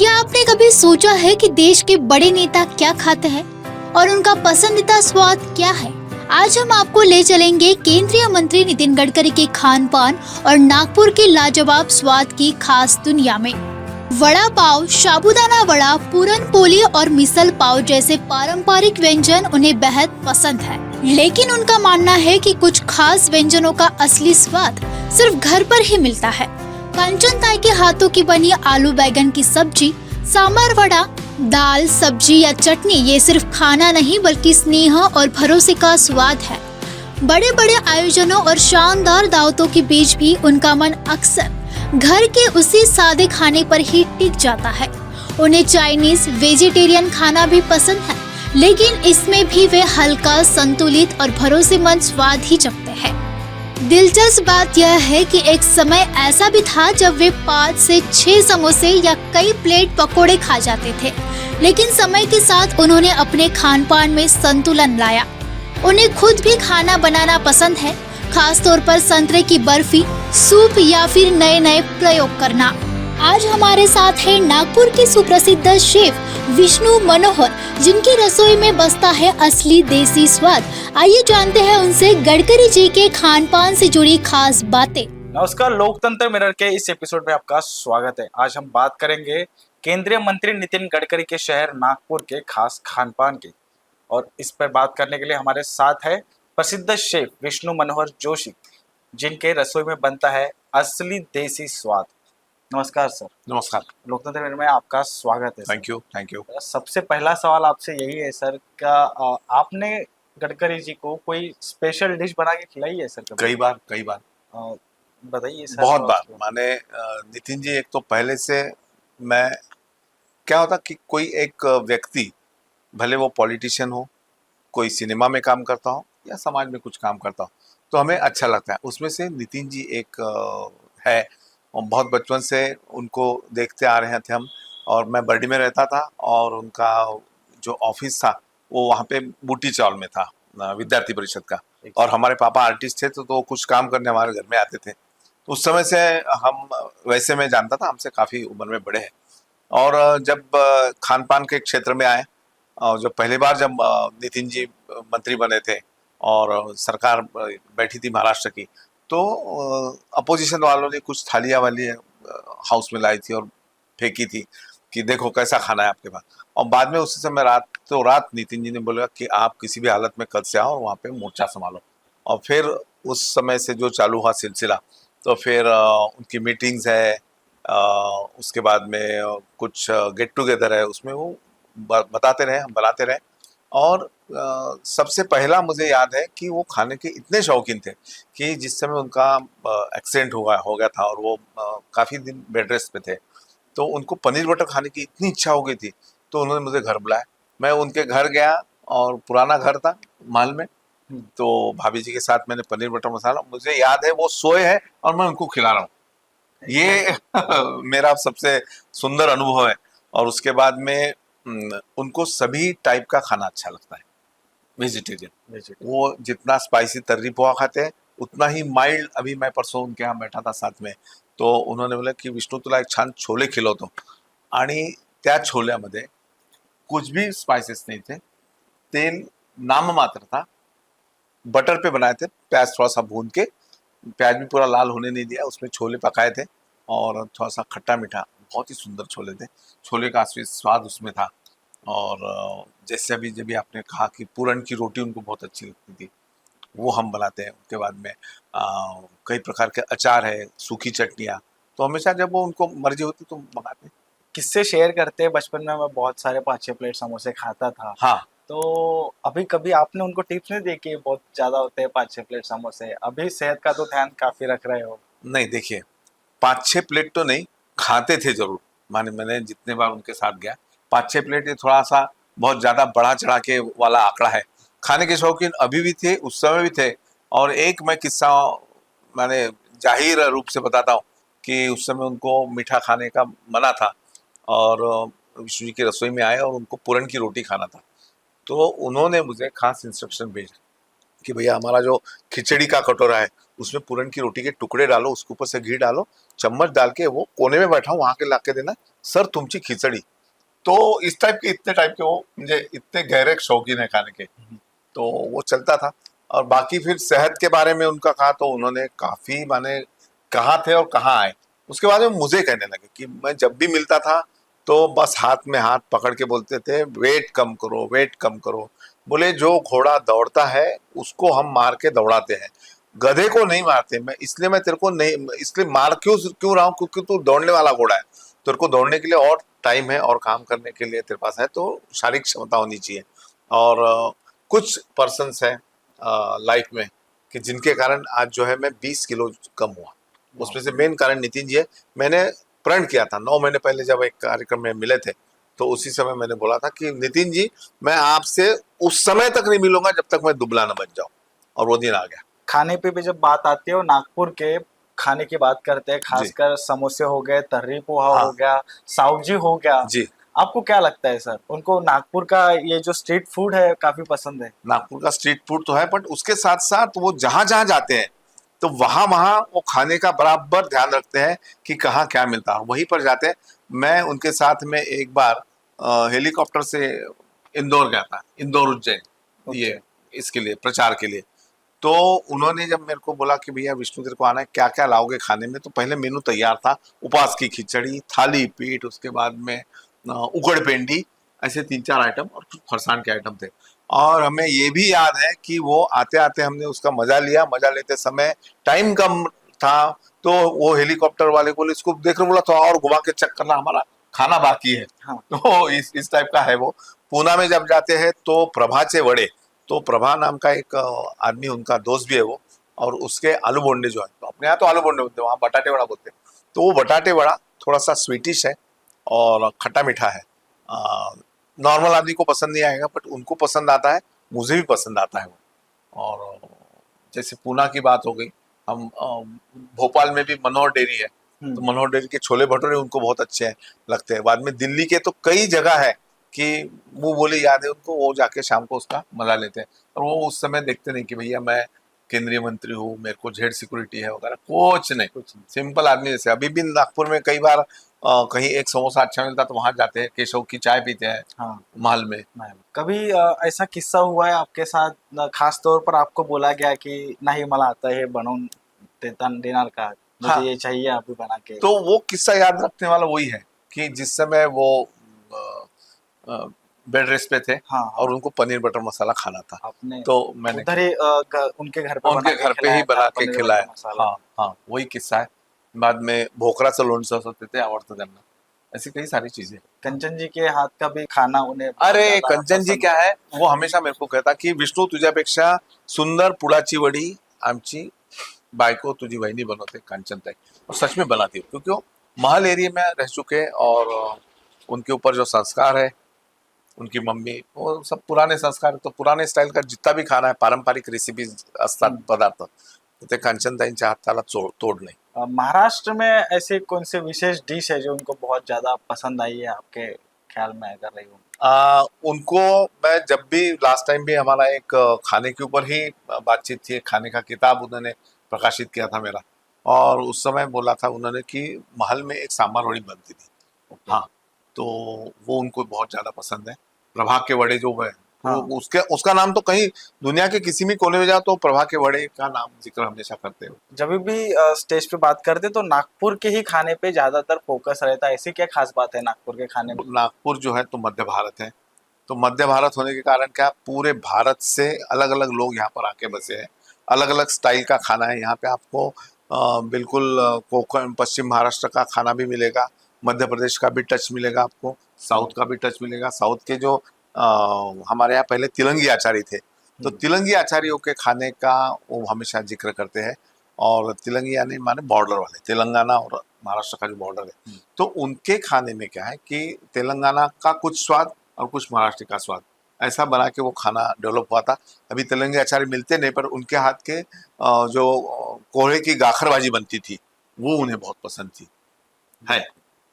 क्या आपने कभी सोचा है कि देश के बड़े नेता क्या खाते हैं और उनका पसंदीदा स्वाद क्या है? आज हम आपको ले चलेंगे केंद्रीय मंत्री नितिन गडकरी के खान पान और नागपुर के लाजवाब स्वाद की खास दुनिया में। वड़ा पाव, साबूदाना वड़ा, पूरन पोली और मिसल पाव जैसे पारंपरिक व्यंजन उन्हें बेहद पसंद है, लेकिन उनका मानना है कि कुछ खास व्यंजनों का असली स्वाद सिर्फ घर पर ही मिलता है। कंचन ताई के हाथों की बनी आलू बैगन की सब्जी, सांभर वड़ा, दाल, सब्जी या चटनी ये सिर्फ खाना नहीं बल्कि स्नेह और भरोसे का स्वाद है। बड़े बड़े आयोजनों और शानदार दावतों के बीच भी उनका मन अक्सर घर के उसी सादे खाने पर ही टिक जाता है। उन्हें चाइनीज, वेजिटेरियन खाना भी पसंद है, लेकिन इसमें भी वे हल्का, संतुलित और भरोसेमंद स्वाद ही चखते हैं। दिलचस्प बात यह है कि एक समय ऐसा भी था जब वे 5 से 6 समोसे या कई प्लेट पकोड़े खा जाते थे, लेकिन समय के साथ उन्होंने अपने खान पान में संतुलन लाया। उन्हें खुद भी खाना बनाना पसंद है, खास तौर पर संतरे की बर्फी, सूप या फिर नए नए प्रयोग करना। आज हमारे साथ है नागपुर के सुप्रसिद्ध शेफ विष्णु मनोहर, जिनकी रसोई में बसता है असली देसी स्वाद। आइए जानते हैं उनसे गडकरी जी के खान पान से जुड़ी खास बातें। नमस्कार, लोकतंत्र मिरर के इस एपिसोड में आपका स्वागत है। आज हम बात करेंगे केंद्रीय मंत्री नितिन गडकरी के शहर नागपुर के खास खान पान की, और इस पर बात करने के लिए हमारे साथ है प्रसिद्ध शेफ विष्णु मनोहर जोशी, जिनके रसोई में बनता है असली देसी स्वाद। नमस्कार सर। नमस्कार। लोकतंत्र मिरर में आपका स्वागत है। Thank you. सबसे पहला सवाल आपसे यही है सर, क्या आपने गडकरी जी को कोई स्पेशल डिश बना के खिलाई है सर? कई बार बताइए सर। बहुत बार माने नितिन जी, एक तो पहले से मैं क्या होता कि कोई एक व्यक्ति, भले वो पॉलिटिशियन हो, कोई सिनेमा में काम करता हो या समाज में कुछ काम करता हो, तो हमें अच्छा लगता है। उसमें से नितिन जी एक है, और बहुत बचपन से उनको देखते आ रहे थे हम। और मैं बर्डी में रहता था और उनका जो ऑफिस था वो वहाँ पे बूटी चावल में था, विद्यार्थी परिषद का। और हमारे पापा आर्टिस्ट थे, तो कुछ काम करने हमारे घर में आते थे। तो उस समय से हम, वैसे मैं जानता था, हमसे काफ़ी उम्र में बड़े हैं। और जब खान पान के क्षेत्र में आए, और जो पहली बार जब नितिन जी मंत्री बने थे और सरकार बैठी थी महाराष्ट्र की, तो अपोजिशन वालों ने कुछ थालियाँ वाली हाउस में लाई थी और फेंकी थी कि देखो कैसा खाना है आपके पास। और बाद में उसी समय रात नितिन जी ने बोला कि आप किसी भी हालत में कल से आओ और वहाँ पे मोर्चा संभालो। और फिर उस समय से जो चालू हुआ सिलसिला, तो फिर उनकी मीटिंग्स है, उसके बाद में कुछ गेट टुगेदर है, उसमें वो बताते रहे, हम बनाते रहे। और सबसे पहला मुझे याद है कि वो खाने के इतने शौकीन थे कि जिस समय उनका एक्सीडेंट हो गया था और वो काफ़ी दिन बेड रेस्ट पे थे, तो उनको पनीर बटर खाने की इतनी इच्छा हो गई थी, तो उन्होंने मुझे घर बुलाया। मैं उनके घर गया और पुराना घर था महल में, तो भाभी जी के साथ मैंने पनीर बटर मसाला, मुझे याद है वो सोए हैं और मैं उनको खिला रहा हूँ। ये मेरा सबसे सुंदर अनुभव है। और उसके बाद में उनको सभी टाइप का खाना अच्छा लगता है। वेजिटेरियन, वो जितना स्पाइसी तर्री पोहा खाते हैं उतना ही माइल्ड। अभी मैं परसों उनके यहाँ बैठा था साथ में, तो उन्होंने बोला की विष्णू तुला एक छान छोले खिलवतो, आणि त्या छोल्यामध्ये कुछ भी स्पाइसेस नहीं थे, तेल नाम मात्र था, बटर पे बनाए थे, प्याज थोड़ा सा भून के, प्याज भी पूरा लाल होने नहीं दिया, उसमें छोले पकाए थे और थोड़ा सा खट्टा मीठा, बहुत ही सुंदर छोले थे। छोले का असली स्वाद उसमें था। और जैसे अभी जब भी आपने कहा कि पूरन की रोटी उनको बहुत अच्छी लगती थी, वो हम बनाते हैं। उसके बाद में कई प्रकार के अचार है, सूखी चटनियाँ, तो हमेशा जब वो उनको मर्जी होती तो मंगाते हैं। किससे शेयर करते हैं? बचपन में मैं बहुत सारे 5-6 प्लेट समोसे खाता था। हाँ, तो अभी कभी आपने उनको टिप्स नहीं दी कि बहुत ज़्यादा होते हैं 5-6 प्लेट समोसे? अभी सेहत का तो ध्यान काफ़ी रख रहे हो। नहीं देखिए, 5-6 प्लेट तो नहीं, खाते थे जरूर। माने मैंने जितने बार उनके साथ गया, 5-6 प्लेट ये थोड़ा सा बहुत ज़्यादा बढ़ा चढ़ा के वाला आंकड़ा है। खाने के शौकीन अभी भी थे, उस समय भी थे। और एक मैं किस्सा मैंने जाहिर रूप से बताता हूँ कि उस समय उनको मीठा खाने का मना था, और विष्णु जी की रसोई में आए और उनको पूरन की रोटी खाना था। तो उन्होंने मुझे खास इंस्ट्रक्शन भेजा कि भैया हमारा जो खिचड़ी का कटोरा है उसमें पूरन की रोटी के टुकड़े डालो, उसके ऊपर से घी डालो, चम्मच डाल के वो कोने में बैठा हूँ वहां के लाके देना, सर तुमची खिचड़ी। तो इस टाइप के इतने टाइप के वो मुझे इतने गहरे शौकीन है खाने के, तो वो चलता था। और बाकी फिर सेहत के बारे में उनका कहा तो उन्होंने काफी माने कहाँ थे और कहाँ आए। उसके बाद में मुझे कहने लगे कि मैं जब भी मिलता था तो बस हाथ में हाथ पकड़ के बोलते थे वेट कम करो, वेट कम करो। बोले जो घोड़ा दौड़ता है उसको हम मार के दौड़ाते हैं, गधे को नहीं मारते। मैं तेरे को नहीं इसलिए मार क्यों क्यों रहा हूँ, क्योंकि तू दौड़ने वाला घोड़ा है, तेरे को दौड़ने के लिए और टाइम है और काम करने के लिए तेरे पास है, तो शारीरिक क्षमता होनी चाहिए। और कुछ पर्सन्स हैं लाइफ में कि जिनके कारण आज जो है मैं 20 किलो कम हुआ, उसमें से मेन कारण नितिन जी है। मैंने प्रण किया था 9 महीने पहले जब एक कार्यक्रम में मिले थे, तो उसी समय मैंने बोला था कि नितिन जी मैं आपसे उस समय तक नहीं मिलूंगा जब तक मैं दुबला न बन जाऊं, और वो दिन आ गया। खाने पे भी जब बात आती है और नागपुर के खाने की बात करते हैं, जी। खासकर समोसे हो गए, तर्री पोहा हाँ। हो गया, सावजी हो गया, जी, आपको क्या लगता है सर, उनको नागपुर का ये जो स्ट्रीट फूड है काफी पसंद है? नागपुर का स्ट्रीट फूड तो है, बट उसके साथ साथ वो जहां जहां जाते हैं तो वहां वहां वो खाने का बराबर ध्यान रखते हैं कि कहाँ क्या मिलता है, वहीं पर जाते हैं। मैं उनके साथ में एक बार हेलीकॉप्टर से इंदौर गया था, इंदौर उज्जैन, ये इसके लिए प्रचार के लिए। तो उन्होंने जब मेरे को बोला कि भैया विष्णु तेरे को आना है, क्या क्या लाओगे खाने में, तो पहले मेनू तैयार था, उपास की खिचड़ी, थाली पीठ, उसके बाद में उकड़ पेंडी, ऐसे 3-4 आइटम और कुछ फरसान के आइटम थे। और हमें ये भी याद है कि वो आते आते हमने उसका मजा लिया, मजा लेते समय टाइम कम था, तो वो हेलीकॉप्टर वाले बोले इसको देख रहे, बोला थोड़ा और घुमा के चेक करना, हमारा खाना बाकी है। हाँ। तो इस टाइप का है वो। पूना में जब जाते हैं तो प्रभाचे वड़े, तो प्रभा नाम का एक आदमी, उनका दोस्त भी है वो, और उसके आलू बोंडे जो है, तो अपने यहाँ तो आलू बोंडे बोलते हैं, वहाँ बटाटे वड़ा बोलते हैं। तो वो बटाटे वड़ा थोड़ा सा स्वीटिश है और खट्टा मीठा है। नॉर्मल आदमी को पसंद नहीं आएगा, बट उनको पसंद आता है, मुझे भी पसंद आता है वो। और जैसे पूना की बात हो गई, हम भोपाल में भी मनोहर डेयरी है, तो मनोहर डेयरी के छोले भटूरे उनको बहुत अच्छे हैं, लगते हैं। बाद में दिल्ली के तो कई जगह है कि वो बोले याद है उनको, वो जाके शाम को उसका मजा लेते हैं। और वो उस समय देखते नहीं कि भैया मैं केंद्रीय मंत्री हूँ, मेरे को जेड सिक्योरिटी है वगैरह, कुछ नहीं, सिंपल आदमी जैसे। अभी भी नागपुर में कई बार कहीं एक समोसा अच्छा मिलता तो वहां जाते हैं, केशव की चाय पीते हैं। हाँ। महल में। कभी ऐसा किस्सा हुआ है आपके साथ, खास तौर पर आपको बोला गया कि नहीं मला आता है बनवून देणार का, मुझे हाँ। ये चाहिए आप भी बना के? तो वो किस्सा याद रखने वाला वही है कि जिस समय वो बेड रेस्ट पे थे। हाँ। और उनको पनीर बटर मसाला खाना था, आपने तो मैंने उधर ही उनके घर पे ही बना के पनीर खिलाया। बटर मसाला। हाँ हाँ, वही किस्सा है। बाद में भोकराचं लोणचं होतं ते आवडतं त्यांना, ऐसी कई सारी चीजें। कंचन जी के हाथ का भी खाना उन्हें अरे कंचन जी क्या है, वो हमेशा मेरे को कहता कि विष्णू तुझ्यापेक्षा सुंदर पुडाची वडी आमची बायको तुझी वहिनी बनवते कांचनताई, और सच में बनाती है, क्योंकि वो महल एरिया में रह चुके और उनके ऊपर जो संस्कार है, उनकी मम्मी, वो सब पुराने संस्कार है, तो पुराने स्टाईल का जितना भी खाना है, पारंपरिक रेसिपीज असतात पदार्थ, तो ते कांचनताईंच्या हाताला तोड नाही। महाराष्ट्र में ऐसे कौन से विशेष डिश है जो उनको बहुत ज्यादा पसंद आई है आपके ख्याल में, अगर रही हो? उनको मैं जब भी लास्ट टाइम भी हमारा एक खाने के ऊपर ही बातचीत थी, खाने का किताब उन्होंने प्रकाशित किया था मेरा, और उस समय बोला था उन्होंने कि महल में एक सांभर वड़ी बनती थी। हाँ, तो वो उनको बहुत ज्यादा पसंद है। प्रभा के वड़े जो है, हाँ। उसका नाम तो कहीं दुनिया के किसी भी कोने में जाओ तो प्रभा के वड़े का नाम जिक्र हमेशा करते हो। जब भी स्टेज पे बात करते तो नागपुर के ही खाने पे ज्यादातर फोकस रहता है, ऐसी क्या खास बात है नागपुर के खाने में? नागपुर जो है तो मध्य भारत है, तो मध्य भारत होने के कारण क्या पूरे भारत से अलग अलग लोग यहाँ पर आके बसे हैं, अलग अलग स्टाइल का खाना है यहाँ पे। आपको बिल्कुल कोकण पश्चिम महाराष्ट्र का खाना भी मिलेगा, मध्य प्रदेश का भी टच मिलेगा, आपको साउथ का भी टच मिलेगा। साउथ के जो हमारे यहाँ पहले तिलंगी आचारी थे, तो तिलंगी आचार्यों के खाने का वो हमेशा जिक्र करते हैं। और तिलंगी यानी माने बॉर्डर वाले, तेलंगाना और महाराष्ट्र का जो बॉर्डर है, तो उनके खाने में क्या है कि तेलंगाना का कुछ स्वाद और कुछ महाराष्ट्र का स्वाद ऐसा बना के वो खाना डेवलप हुआ था। अभी तेलंगी आचार्य मिलते नहीं, पर उनके हाथ के जो कोहड़े की गाखर भाजी बनती थी वो उन्हें बहुत पसंद थी, है।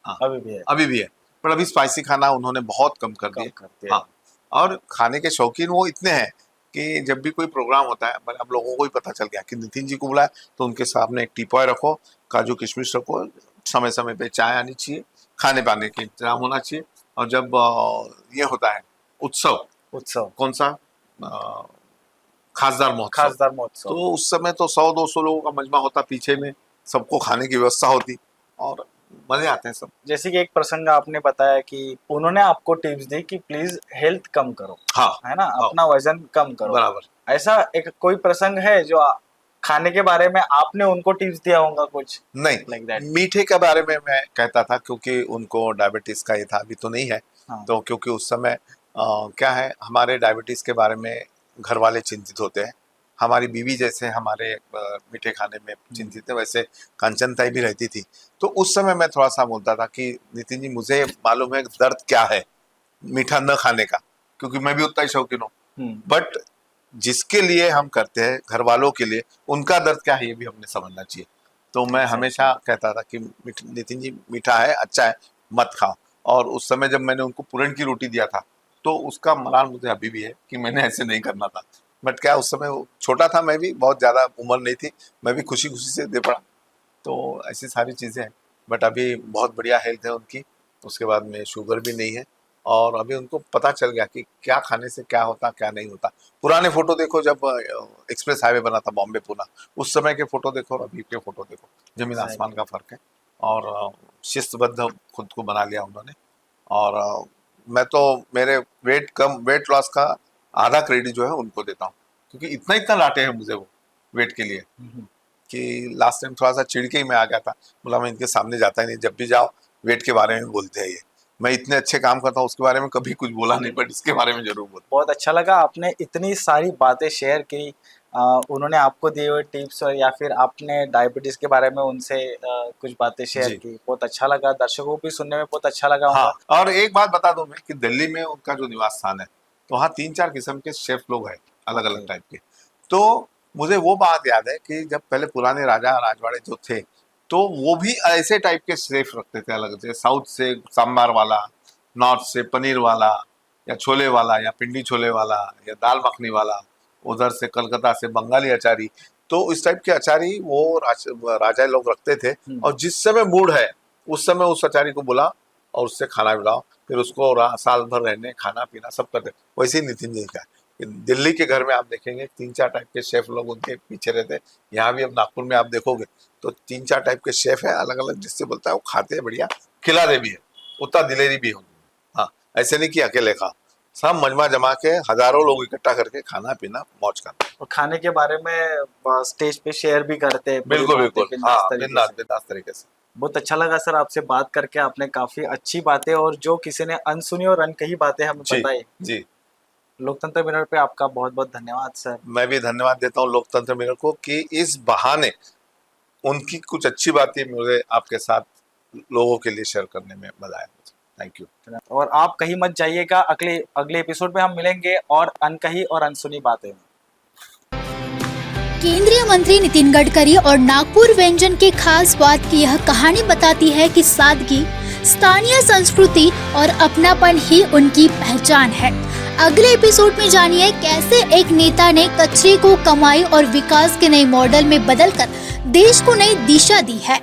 हाँ, अभी भी है, पर अभी स्पाइसी खाना उन्होंने बहुत कम कर दिया। हाँ, और खाने के शौकीन वो इतने हैं कि जब भी कोई प्रोग्राम होता है, मैंने आप लोगों को ही पता चल गया कि नितिन जी को बुलाया तो उनके सामने एक टीपॉय रखो, काजू किशमिश रखो, समय समय पे चाय आनी चाहिए, खाने पाने का इंतजाम होना चाहिए। और जब ये होता है उत्सव कौन सा खासदार महोत्सव, तो उस समय तो 100-200 लोगों का मजमा होता पीछे में, सबको खाने की व्यवस्था होती और मजे आते हैं सब। जैसे कि एक प्रसंग आपने बताया कि उन्होंने आपको टिप्स दी कि प्लीज हेल्थ कम करो, हाँ, है ना, अपना वजन कम करो, बराबर। ऐसा एक कोई प्रसंग है जो खाने के बारे में आपने उनको टिप्स दिया होगा कुछ? नहीं, like that? मीठे के बारे में मैं कहता था क्योंकि उनको डायबिटीज का ये था, अभी तो नहीं है। हाँ। तो क्योंकि उस समय क्या है, हमारे डायबिटीज के बारे में घर वाले चिंतित होते हैं, हमारी बीवी जैसे हमारे मीठे खाने में चिंतित है, वैसे कंचन ताई भी रहती थी। तो उस समय मैं थोड़ा सा बोलता था कि नितिन जी मुझे मालूम है दर्द क्या है मीठा न खाने का, क्योंकि मैं भी उतना ही शौकीन हूँ, बट जिसके लिए हम करते हैं घर वालों के लिए उनका दर्द क्या है ये भी हमने समझना चाहिए। तो मैं हमेशा कहता था कि नितिन जी मीठा है, अच्छा है, मत खाओ। और उस समय जब मैंने उनको पूरन की रोटी दिया था तो उसका मलाल मुझे अभी भी है कि मैंने ऐसे नहीं करना था, बट क्या उस समय छोटा था, मैं भी बहुत ज़्यादा उम्र नहीं थी, मैं भी खुशी खुशी से दे पड़ा। तो ऐसी सारी चीज़ें हैं, बट अभी बहुत बढ़िया हेल्थ है उनकी, उसके बाद में शुगर भी नहीं है और अभी उनको पता चल गया कि क्या खाने से क्या होता क्या नहीं होता। पुराने फोटो देखो, जब एक्सप्रेस हाईवे बना था बॉम्बे पुणे, उस समय के फोटो देखो और अभी के फोटो देखो, जमीन आसमान का फर्क है। और शिस्तबद्ध खुद को बना लिया उन्होंने। और मैं तो मेरे वेट लॉस का आधा क्रेडिट जो है उनको देता हूँ, क्योंकि इतना लाटे हैं मुझे वो वेट के लिए कि लास्ट टाइम थोड़ा सा चिढ़ के ही मैं आ गया था, बोला मैं इनके सामने जाता ही नहीं, जब भी जाओ वेट के बारे में बोलते हैं ये। मैं इतने अच्छे काम करता हूँ उसके बारे में कभी कुछ बोला नहीं, बट इसके बारे में जरूर बोला। बहुत अच्छा लगा, आपने इतनी सारी बातें शेयर की, उन्होंने आपको दिए हुए टिप्स और या फिर आपने डायबिटीज के बारे में उनसे कुछ बातें शेयर की, बहुत अच्छा लगा, दर्शकों को भी सुनने में बहुत अच्छा लगा। हाँ, और एक बात बता दूं मैं कि दिल्ली में उनका जो निवास स्थान है तो वहाँ 3-4 किस्म के शेफ लोग हैं, अलग अलग टाइप के। तो मुझे वो बात याद है कि जब पहले पुराने राजा राजवाड़े जो थे तो वो भी ऐसे टाइप के शेफ रखते थे अलग से, साउथ से सांबार वाला, नॉर्थ से पनीर वाला या छोले वाला या पिंडी छोले वाला या दाल मखनी वाला, उधर से कलकत्ता से बंगाली अचारी। तो इस टाइप के अचारी वो राजा लोग रखते थे और जिस समय मूड है उस समय उस अचारी को बुला और उससे खाना खिलाओ, फिर उसको साल भर रहने खाना पीना सब करते। वैसे ही नितिन जी का दिल्ली के घर में आप देखेंगे 3-4 टाइप के शेफ लोग उनके पीछे रहते। यहाँ भी अब नागपुर में आप देखोगे तो 3-4 टाइप के शेफ है अलग अलग, जिससे बोलता है वो खाते हैं बढ़िया, खिलाते भी है, उतना दिलेरी भी है। हाँ, ऐसे नहीं कि अकेले खा, सब मजमा जमा के हजारों लोग इकट्ठा करके खाना पीना मौज करना। और खाने के बारे में स्टेज पे शेयर भी करते हैं। बिल्कुल बिंदास तरीके से। बहुत अच्छा लगा सर आपसे बात करके, आपने काफी अच्छी बातें और जो किसी ने अनसुनी और अनकही बातें हमें बताई। जी, लोकतंत्र मिरर पे आपका बहुत बहुत धन्यवाद सर। मैं भी धन्यवाद देता हूँ लोकतंत्र मिरर को कि इस बहाने उनकी कुछ अच्छी बातें मुझे आपके साथ लोगों के लिए शेयर करने में मजा आया। Thank you. और आप कहीं मत जाइएगा, अगले एपिसोड में हम मिलेंगे और अनकही और अनसुनी बातें। केंद्रीय मंत्री नितिन गडकरी और नागपुर व्यंजन के खास बात की यह कहानी बताती है कि सादगी, स्थानीय संस्कृति और अपनापन ही उनकी पहचान है। अगले एपिसोड में जानिए कैसे एक नेता ने कचरे को कमाई और विकास के नए मॉडल में बदलकर देश को नई दिशा दी है।